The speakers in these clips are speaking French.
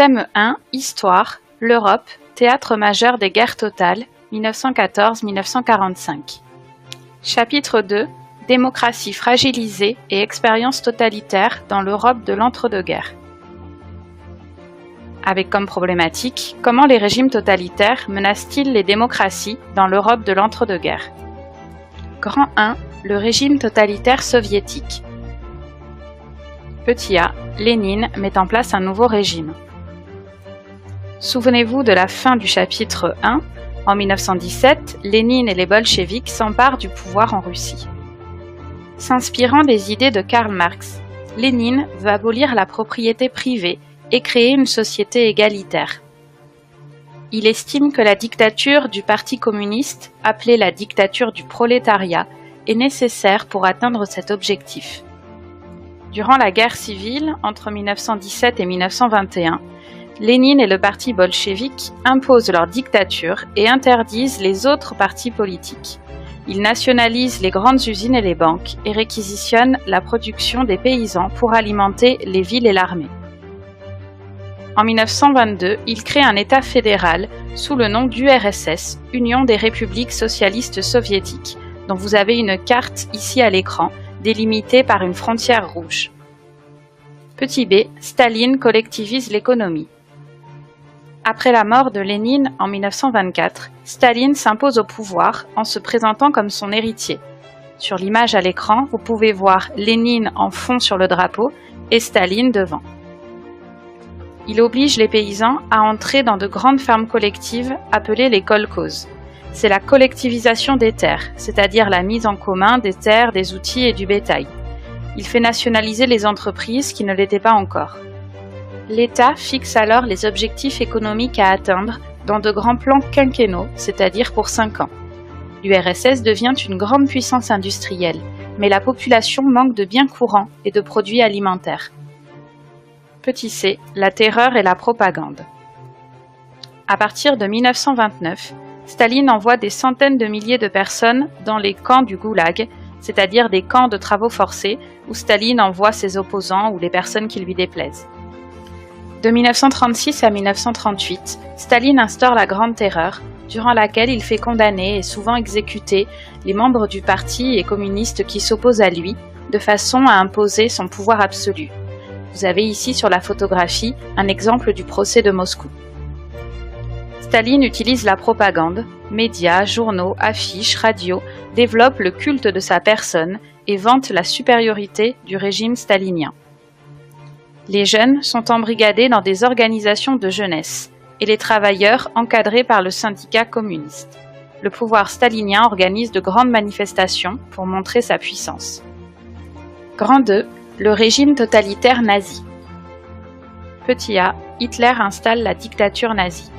Thème 1, Histoire, l'Europe, théâtre majeur des guerres totales, 1914-1945. Chapitre 2, Démocratie fragilisée et expérience totalitaire dans l'Europe de l'entre-deux-guerres. Avec comme problématique, comment les régimes totalitaires menacent-ils les démocraties dans l'Europe de l'entre-deux-guerres? Grand 1, le régime totalitaire soviétique. Petit a, Lénine met en place un nouveau régime. Souvenez-vous de la fin du chapitre 1. En 1917, Lénine et les bolcheviks s'emparent du pouvoir en Russie. S'inspirant des idées de Karl Marx, Lénine veut abolir la propriété privée et créer une société égalitaire. Il estime que la dictature du Parti communiste, appelée la dictature du prolétariat, est nécessaire pour atteindre cet objectif. Durant la guerre civile, entre 1917 et 1921, Lénine et le parti bolchevique imposent leur dictature et interdisent les autres partis politiques. Ils nationalisent les grandes usines et les banques et réquisitionnent la production des paysans pour alimenter les villes et l'armée. En 1922, il crée un État fédéral sous le nom d'URSS, Union des républiques socialistes soviétiques, dont vous avez une carte ici à l'écran, délimitée par une frontière rouge. Petit b, Staline collectivise l'économie. Après la mort de Lénine en 1924, Staline s'impose au pouvoir en se présentant comme son héritier. Sur l'image à l'écran, vous pouvez voir Lénine en fond sur le drapeau et Staline devant. Il oblige les paysans à entrer dans de grandes fermes collectives appelées les kolkhozes. C'est la collectivisation des terres, c'est-à-dire la mise en commun des terres, des outils et du bétail. Il fait nationaliser les entreprises qui ne l'étaient pas encore. L'État fixe alors les objectifs économiques à atteindre dans de grands plans quinquennaux, c'est-à-dire pour 5 ans. L'URSS devient une grande puissance industrielle, mais la population manque de biens courants et de produits alimentaires. Petit c, la terreur et la propagande. À partir de 1929, Staline envoie des centaines de milliers de personnes dans les camps du Goulag, c'est-à-dire des camps de travaux forcés où Staline envoie ses opposants ou les personnes qui lui déplaisent. De 1936 à 1938, Staline instaure la Grande Terreur, durant laquelle il fait condamner et souvent exécuter les membres du parti et communistes qui s'opposent à lui, de façon à imposer son pouvoir absolu. Vous avez ici sur la photographie un exemple du procès de Moscou. Staline utilise la propagande, médias, journaux, affiches, radios, développe le culte de sa personne et vante la supériorité du régime stalinien. Les jeunes sont embrigadés dans des organisations de jeunesse et les travailleurs encadrés par le syndicat communiste. Le pouvoir stalinien organise de grandes manifestations pour montrer sa puissance. Grand 2, le régime totalitaire nazi. Petit a, Hitler installe la dictature nazie.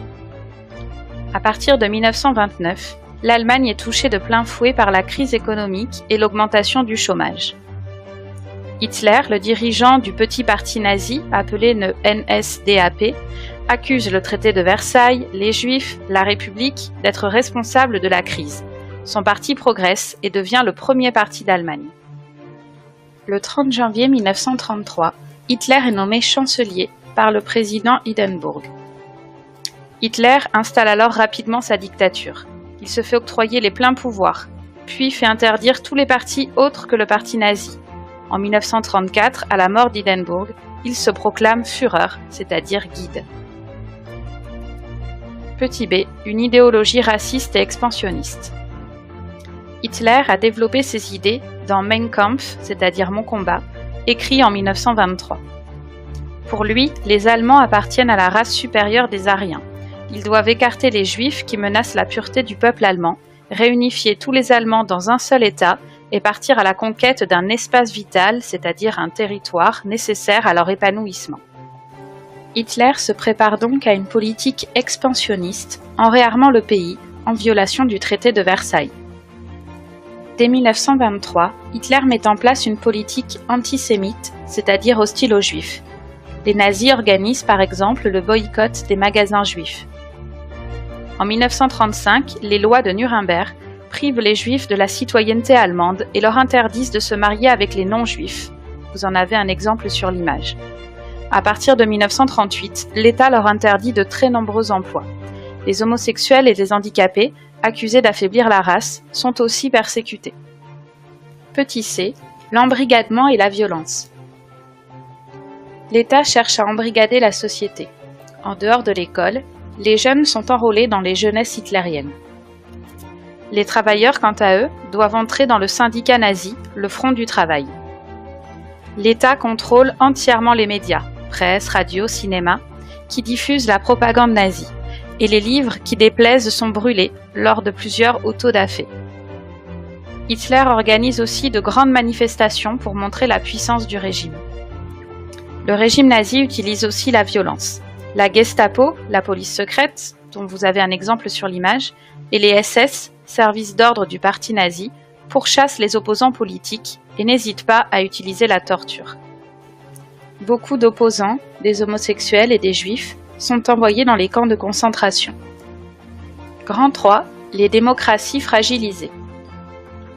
À partir de 1929, l'Allemagne est touchée de plein fouet par la crise économique et l'augmentation du chômage. Hitler, le dirigeant du petit parti nazi, appelé le NSDAP, accuse le traité de Versailles, les Juifs, la République d'être responsables de la crise. Son parti progresse et devient le premier parti d'Allemagne. Le 30 janvier 1933, Hitler est nommé chancelier par le président Hindenburg. Hitler installe alors rapidement sa dictature. Il se fait octroyer les pleins pouvoirs, puis fait interdire tous les partis autres que le parti nazi. En 1934, à la mort d'Hindenburg, il se proclame Führer, c'est-à-dire guide. Petit b, une idéologie raciste et expansionniste. Hitler a développé ses idées dans Mein Kampf, c'est-à-dire Mon combat, écrit en 1923. Pour lui, les Allemands appartiennent à la race supérieure des Aryens. Ils doivent écarter les Juifs qui menacent la pureté du peuple allemand, réunifier tous les Allemands dans un seul État et partir à la conquête d'un espace vital, c'est-à-dire un territoire nécessaire à leur épanouissement. Hitler se prépare donc à une politique expansionniste en réarmant le pays en violation du traité de Versailles. Dès 1923, Hitler met en place une politique antisémite, c'est-à-dire hostile aux Juifs. Les nazis organisent par exemple le boycott des magasins juifs. En 1935, les lois de Nuremberg privent les Juifs de la citoyenneté allemande et leur interdisent de se marier avec les non-Juifs. Vous en avez un exemple sur l'image. à partir de 1938, l'État leur interdit de très nombreux emplois. Les homosexuels et les handicapés, accusés d'affaiblir la race, sont aussi persécutés. Petit c, l'embrigadement et la violence. L'État cherche à embrigader la société. En dehors de l'école, les jeunes sont enrôlés dans les jeunesses hitlériennes. Les travailleurs, quant à eux, doivent entrer dans le syndicat nazi, le Front du Travail. L'État contrôle entièrement les médias, presse, radio, cinéma, qui diffusent la propagande nazie, et les livres qui déplaisent sont brûlés lors de plusieurs autodafés. Hitler organise aussi de grandes manifestations pour montrer la puissance du régime. Le régime nazi utilise aussi la violence. La Gestapo, la police secrète, dont vous avez un exemple sur l'image, et les SS, service d'ordre du parti nazi, pourchassent les opposants politiques et n'hésitent pas à utiliser la torture. Beaucoup d'opposants, des homosexuels et des juifs, sont envoyés dans les camps de concentration. Grand 3, les démocraties fragilisées.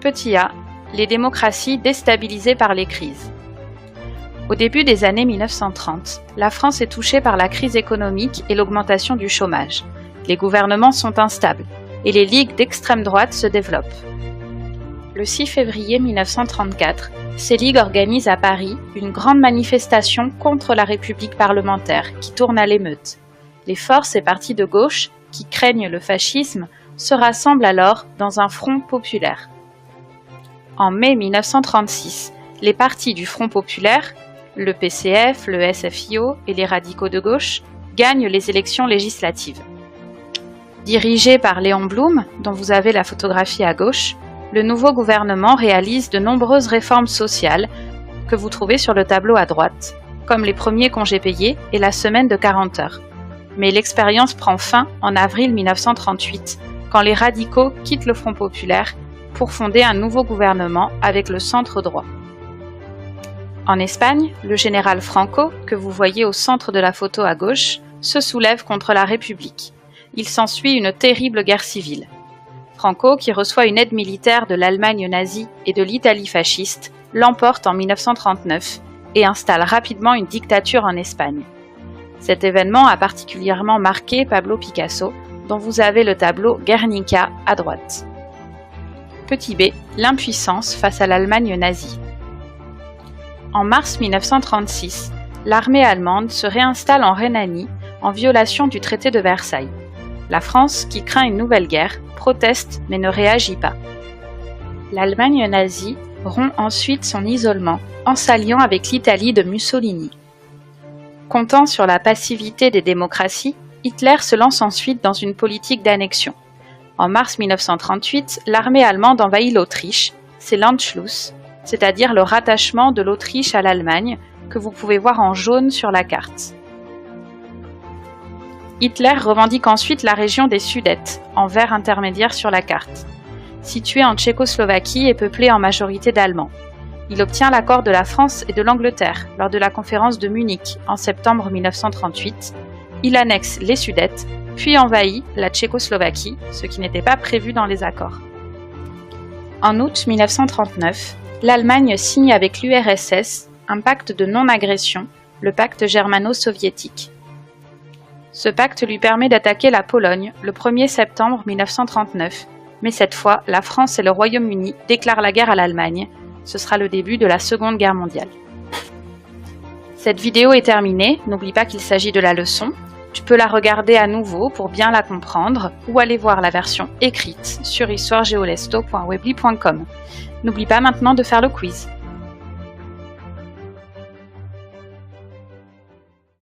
Petit a, les démocraties déstabilisées par les crises. Au début des années 1930, la France est touchée par la crise économique et l'augmentation du chômage. Les gouvernements sont instables et les ligues d'extrême droite se développent. Le 6 février 1934, ces ligues organisent à Paris une grande manifestation contre la République parlementaire qui tourne à l'émeute. Les forces et partis de gauche, qui craignent le fascisme, se rassemblent alors dans un front populaire. En mai 1936, les partis du Front populaire, le PCF, le SFIO et les radicaux de gauche, gagnent les élections législatives. Dirigé par Léon Blum, dont vous avez la photographie à gauche, le nouveau gouvernement réalise de nombreuses réformes sociales que vous trouvez sur le tableau à droite, comme les premiers congés payés et la semaine de 40 heures. Mais l'expérience prend fin en avril 1938, quand les radicaux quittent le Front populaire pour fonder un nouveau gouvernement avec le centre droit. En Espagne, le général Franco, que vous voyez au centre de la photo à gauche, se soulève contre la République. Il s'ensuit une terrible guerre civile. Franco, qui reçoit une aide militaire de l'Allemagne nazie et de l'Italie fasciste, l'emporte en 1939 et installe rapidement une dictature en Espagne. Cet événement a particulièrement marqué Pablo Picasso, dont vous avez le tableau Guernica à droite. Petit b, l'impuissance face à l'Allemagne nazie. En mars 1936, l'armée allemande se réinstalle en Rhénanie en violation du traité de Versailles. La France, qui craint une nouvelle guerre, proteste mais ne réagit pas. L'Allemagne nazie rompt ensuite son isolement en s'alliant avec l'Italie de Mussolini. Comptant sur la passivité des démocraties, Hitler se lance ensuite dans une politique d'annexion. En mars 1938, l'armée allemande envahit l'Autriche, c'est l'Anschluss, c'est-à-dire le rattachement de l'Autriche à l'Allemagne, que vous pouvez voir en jaune sur la carte. Hitler revendique ensuite la région des Sudètes, en vert intermédiaire sur la carte, située en Tchécoslovaquie et peuplée en majorité d'Allemands. Il obtient l'accord de la France et de l'Angleterre lors de la conférence de Munich en septembre 1938. Il annexe les Sudètes, puis envahit la Tchécoslovaquie, ce qui n'était pas prévu dans les accords. En août 1939, l'Allemagne signe avec l'URSS un pacte de non-agression, le pacte germano-soviétique. Ce pacte lui permet d'attaquer la Pologne le 1er septembre 1939, mais cette fois, la France et le Royaume-Uni déclarent la guerre à l'Allemagne. Ce sera le début de la Seconde Guerre mondiale. Cette vidéo est terminée, n'oublie pas qu'il s'agit de la leçon. Tu peux la regarder à nouveau pour bien la comprendre ou aller voir la version écrite sur histoiregeolesto.weebly.com. N'oublie pas maintenant de faire le quiz.